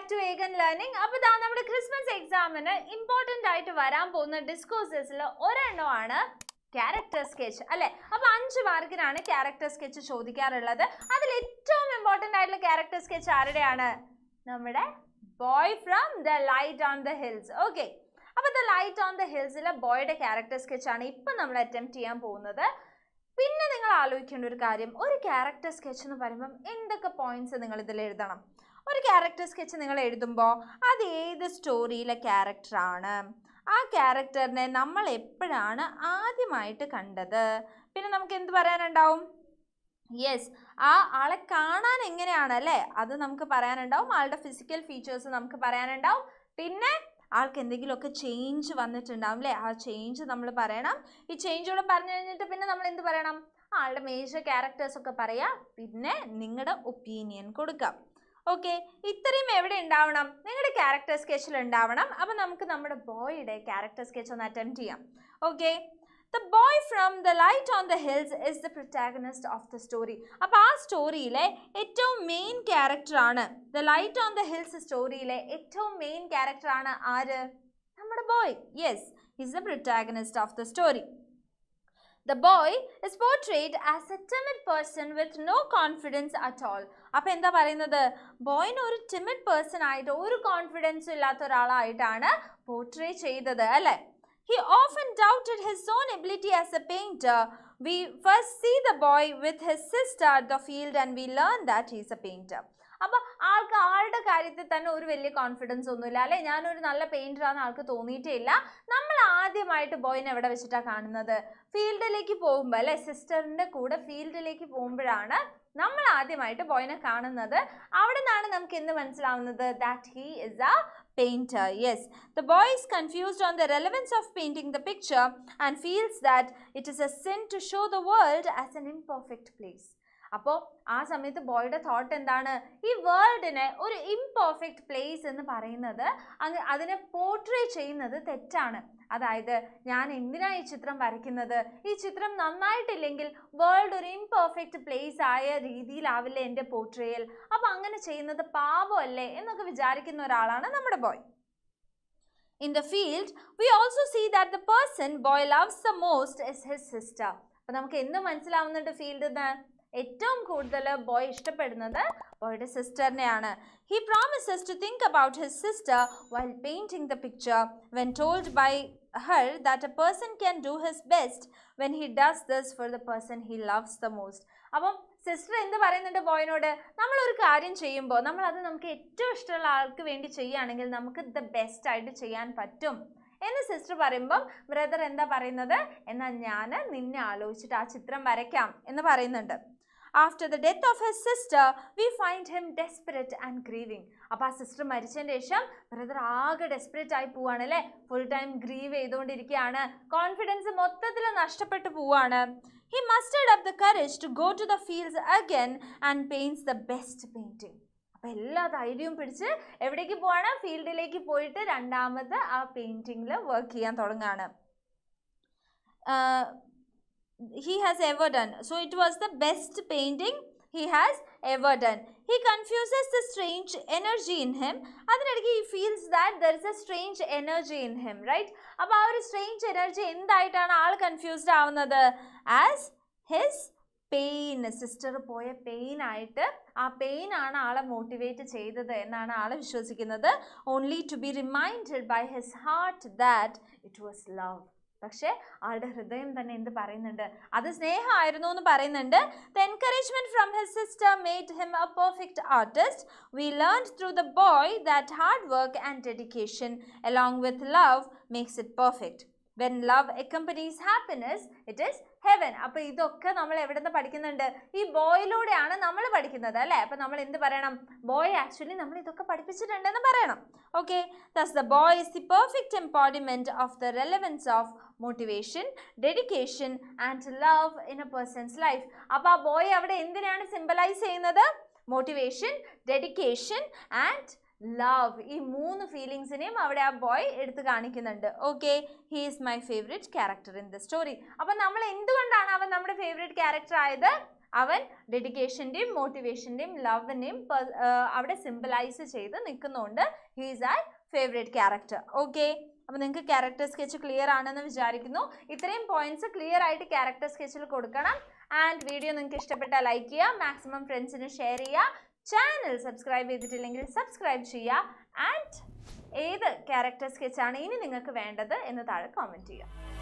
back to Aegon Learning. അപ്പോൾ ദാ നമ്മുടെ ക്രിസ്മസ് എക്സാമിന് ഇമ്പോർട്ടന്റ് ആയിട്ട് വരാൻ പോകുന്ന ഡിസ്കോഴ്സസിൽ ഒരെണ്ണമാണ് ക്യാരക്ടർ സ്കെച്ച് അല്ലേ. അപ്പോൾ 5 മാർക്കിനാണ് ക്യാരക്ടർ സ്കെച്ച് ചോദിക്കാറുള്ളത്. അതിൽ ഏറ്റവും ഇമ്പോർട്ടന്റ് ആയിട്ടുള്ള ക്യാരക്ടർ സ്കെച്ച് ആരുടെയാണ്? നമ്മുടെ boy from the light on the hills. Okay, അപ്പോൾ ദ ലൈറ്റ് ഓൺ ദ ഹിൽസിലെ ബോയുടെ ക്യാരക്ടർ സ്കെച്ച് ആണ് ഇപ്പം നമ്മൾ അറ്റംപ്റ്റ് ചെയ്യാൻ പോകുന്നത്. പിന്നെ നിങ്ങൾ ആലോചിക്കേണ്ട ഒരു കാര്യം, ഒരു ക്യാരക്ടർ സ്കെച്ച് എന്ന് പറയുമ്പം എന്തൊക്കെ പോയിന്റ്സ് നിങ്ങൾ ഇതിൽ എഴുതണം. ഒരു ക്യാരക്ടർ സ്കെച്ച് നിങ്ങൾ എഴുതുമ്പോൾ അത് ഏത് സ്റ്റോറിയിലെ ക്യാരക്ടറാണ്, ആ ക്യാരക്ടറിനെ നമ്മൾ എപ്പോഴാണ് ആദ്യമായിട്ട് കണ്ടത്, പിന്നെ നമുക്ക് എന്ത് പറയാനുണ്ടാവും? യെസ്, ആ ആളെ കാണാൻ എങ്ങനെയാണ് അല്ലേ, അത് നമുക്ക് പറയാനുണ്ടാവും. ആളുടെ ഫിസിക്കൽ ഫീച്ചേഴ്സ് നമുക്ക് പറയാനുണ്ടാവും. പിന്നെ ആൾക്ക് എന്തെങ്കിലുമൊക്കെ ചേഞ്ച് വന്നിട്ടുണ്ടാവും അല്ലേ, ആ ചേഞ്ച് നമ്മൾ പറയണം. ഈ ചേഞ്ചോടെ പറഞ്ഞു കഴിഞ്ഞിട്ട് പിന്നെ നമ്മൾ എന്ത് പറയണം? ആളുടെ മേജർ ക്യാരക്ടേഴ്സ് ഒക്കെ പറയാം. പിന്നെ നിങ്ങളുടെ ഒപ്പീനിയൻ കൊടുക്കാം. ഓക്കെ, ഇത്രയും എവിടെ ഉണ്ടാവണം? നിങ്ങളുടെ ക്യാരക്ടർ സ്കെച്ചിൽ ഉണ്ടാവണം. അപ്പം നമുക്ക് നമ്മുടെ ബോയുടെ ക്യാരക്ടർ സ്കെച്ച് ഒന്ന് അറ്റംപ്റ്റ് ചെയ്യാം. Okay, the boy from the light on the hills is the protagonist of the story. അപ്പോൾ ആ സ്റ്റോറിയിലെ ഏറ്റവും മെയിൻ ക്യാരക്ടറാണ്, the light on the hills സ്റ്റോറിയിലെ ഏറ്റവും മെയിൻ ക്യാരക്ടറാണ് ആര്? നമ്മുടെ boy. Yes, is the protagonist of the story. The boy is portrayed as a timid person with no confidence at all. അപ്പോൾ എന്താ പറയുന്നത്? ബോയിന് ഒരു ടിമിഡ് പേഴ്സൺ ആയിട്ട്, ഒരു കോൺഫിഡൻസും ഇല്ലാത്ത ഒരാളായിട്ടാണ് പോർട്രേ ചെയ്തത് അല്ലേ. He often doubted his own ability as a painter. We first see the boy with his sister at the field and we learn that he is a painter. അപ്പോൾ ആൾക്ക് ആളുടെ കാര്യത്തിൽ തന്നെ ഒരു വലിയ കോൺഫിഡൻസ് ഒന്നുമില്ല അല്ലേ, ഞാനൊരു നല്ല പെയിൻറ്ററാണെന്ന് ആൾക്ക് തോന്നിയിട്ടേ ഇല്ല. നമ്മൾ ആദ്യമായിട്ട് ബോയിനെ എവിടെ വെച്ചിട്ടാണ് കാണുന്നത്? ഫീൽഡിലേക്ക് പോകുമ്പോൾ അല്ലേ, സിസ്റ്ററിൻ്റെ കൂടെ ഫീൽഡിലേക്ക് പോകുമ്പോഴാണ് നമ്മൾ ആദ്യമായിട്ട് ബോയിനെ കാണുന്നത്. അവിടെ നിന്നാണ് നമുക്ക് എന്ത് മനസ്സിലാവുന്നത്? That he is A painter. Yes, the boy is confused on the relevance of painting the picture and feels that it is a sin to show the world as an imperfect place. അപ്പോൾ ആ സമയത്ത് ബോയുടെ thought എന്താണ്? ഈ വേൾഡിനെ ഒരു imperfect place എന്ന് പറയുന്നത്, അതിനെ portray ചെയ്യുന്നത് തെറ്റാണ്. അതായത് ഞാൻ എന്തിനാണ് ഈ ചിത്രം വരയ്ക്കുന്നത്? ഈ ചിത്രം നന്നായിട്ടില്ലെങ്കിൽ വേൾഡ് ഒരു ഇംപെർഫെക്റ്റ് പ്ലേസ് ആയ രീതിയിലാവില്ലേ എൻ്റെ പോർട്രേയൽ. അപ്പോൾ അങ്ങനെ ചെയ്യുന്നത് പാപമല്ലേ എന്നൊക്കെ വിചാരിക്കുന്ന ഒരാളാണ് നമ്മുടെ boy. In the field, we also see that the person boy loves the most is his sister. അപ്പോൾ നമുക്ക് എന്ത് മനസ്സിലാവുന്നുണ്ട്? ഫീൽഡിൽ നിന്ന് ഏറ്റവും കൂടുതൽ ബോയ് ഇഷ്ടപ്പെടുന്നത് ബോയുടെ സിസ്റ്ററിനെയാണ്. He promises to think about his sister while painting the picture when told by her that a person can do his best when he does this for the person he loves the most. അപ്പം sister എന്ത് പറയുന്നുണ്ട് ബോയിനോട്? നമ്മളൊരു കാര്യം ചെയ്യുമ്പോൾ നമ്മളത് നമുക്ക് ഏറ്റവും ഇഷ്ടമുള്ള ആൾക്ക് വേണ്ടി ചെയ്യുകയാണെങ്കിൽ നമുക്ക് ദ ബെസ്റ്റ് ആയിട്ട് ചെയ്യാൻ പറ്റും എന്ന് സിസ്റ്റർ പറയുമ്പം ബ്രദർ എന്താ പറയുന്നത്? എന്നാൽ ഞാൻ നിന്നെ ആലോചിച്ചിട്ട് ആ ചിത്രം വരയ്ക്കാം എന്ന് പറയുന്നുണ്ട്. After the death of his sister, we find him desperate and grieving. അപ്പോൾ ആ സിസ്റ്റർ മരിച്ചതിന് ശേഷം ബ്രദർ ആകെ ഡെസ്പെറേറ്റ് ആയി പോവാണ് അല്ലേ, ഫുൾ ടൈം ഗ്രീവ് ചെയ്തുകൊണ്ടിരിക്കുകയാണ്, കോൺഫിഡൻസ് മൊത്തത്തിൽ നഷ്ടപ്പെട്ടു പോവാണ്. He mustered up the courage to go to the fields again and paints the best painting. അപ്പോൾ എല്ലാ ധൈര്യവും പിടിച്ച് എവിടേക്ക് പോവാണ്? ഫീൽഡിലേക്ക് പോയിട്ട് രണ്ടാമത് ആ പെയിൻറ്റിങ്ങിൽ വർക്ക് ചെയ്യാൻ തുടങ്ങുകയാണ്. He has ever done. So it was the best painting he has ever done. He confuses the strange energy in him. അതിനിടയ്ക്ക് he feels that there is a strange energy in him, right? അപ്പോൾ ആ ഒരു strange energy എന്തായിട്ടാണ് ആൾ confused ആവുന്നത്? As his pain, sister പോയ pain ആയിട്ട്, ആ pain ആണ് ആളെ മോട്ടിവേറ്റ് ചെയ്തത് എന്നാണ് ആൾ വിശ്വസിക്കുന്നത്. Only to be reminded by his heart that it was love. പക്ഷേ ആളുടെ ഹൃദയം തന്നെ എന്ത് പറയുന്നുണ്ട്? അത് സ്നേഹമായിരുന്നു എന്ന് പറയുന്നുണ്ട്. The encouragement from his sister made him a perfect artist. We learned through the boy that hard work and dedication along with love makes it perfect. When love accompanies happiness, it is heaven. അപ്പോൾ ഇതൊക്കെ നമ്മൾ എവിടെ നിന്ന് പഠിക്കുന്നുണ്ട്? ഈ ബോയിലൂടെയാണ് നമ്മൾ പഠിക്കുന്നത് അല്ലേ. അപ്പോൾ നമ്മൾ എന്ത് പറയണം? ബോയ് ആക്ച്വലി നമ്മൾ ഇതൊക്കെ പഠിപ്പിച്ചിട്ടുണ്ടെന്ന് പറയണം. Okay, thus the boy is the perfect embodiment of the relevance of motivation, dedication and love in a person's life. അപ്പോൾ ആ ബോയ് അവിടെ എന്തിനാണ് സിംബലൈസ് ചെയ്യുന്നത്? Motivation, dedication and love. ഈ 3 ഫീലിങ്സിനെയും അവിടെ ആ ബോയ് എടുത്ത് കാണിക്കുന്നുണ്ട്. Okay, he is my favourite character in the story. അപ്പം നമ്മൾ എന്തുകൊണ്ടാണ് അവൻ നമ്മുടെ ഫേവറേറ്റ് ക്യാരക്ടർ ആയത്? അവൻ ഡെഡിക്കേഷൻ്റെയും മോട്ടിവേഷൻ്റെയും ലവിനെയും അവിടെ സിംബലൈസ് ചെയ്ത് നിൽക്കുന്നുണ്ട്. He is I favourite character. Okay, അപ്പോൾ നിങ്ങൾക്ക് ക്യാരക്ടർ സ്കെച്ച് ക്ലിയർ ആണെന്ന് വിചാരിക്കുന്നു. ഇത്രയും പോയിന്റ്സ് ക്ലിയർ ആയിട്ട് ക്യാരക്ടർ സ്കെച്ചിൽ കൊടുക്കണം. ആൻഡ് വീഡിയോ നിങ്ങൾക്ക് ഇഷ്ടപ്പെട്ടാൽ ലൈക്ക് ചെയ്യുക, മാക്സിമം ഫ്രണ്ട്സിന് ഷെയർ ചെയ്യുക, ചാനൽ സബ്സ്ക്രൈബ് ചെയ്തിട്ടില്ലെങ്കിൽ സബ്സ്ക്രൈബ് ചെയ്യുക. ആൻഡ് ഏത് ക്യാരക്ടർ സ്കെച്ചാണ് ഇനി നിങ്ങൾക്ക് വേണ്ടത് എന്ന് താഴെ കമൻറ്റ് ചെയ്യുക.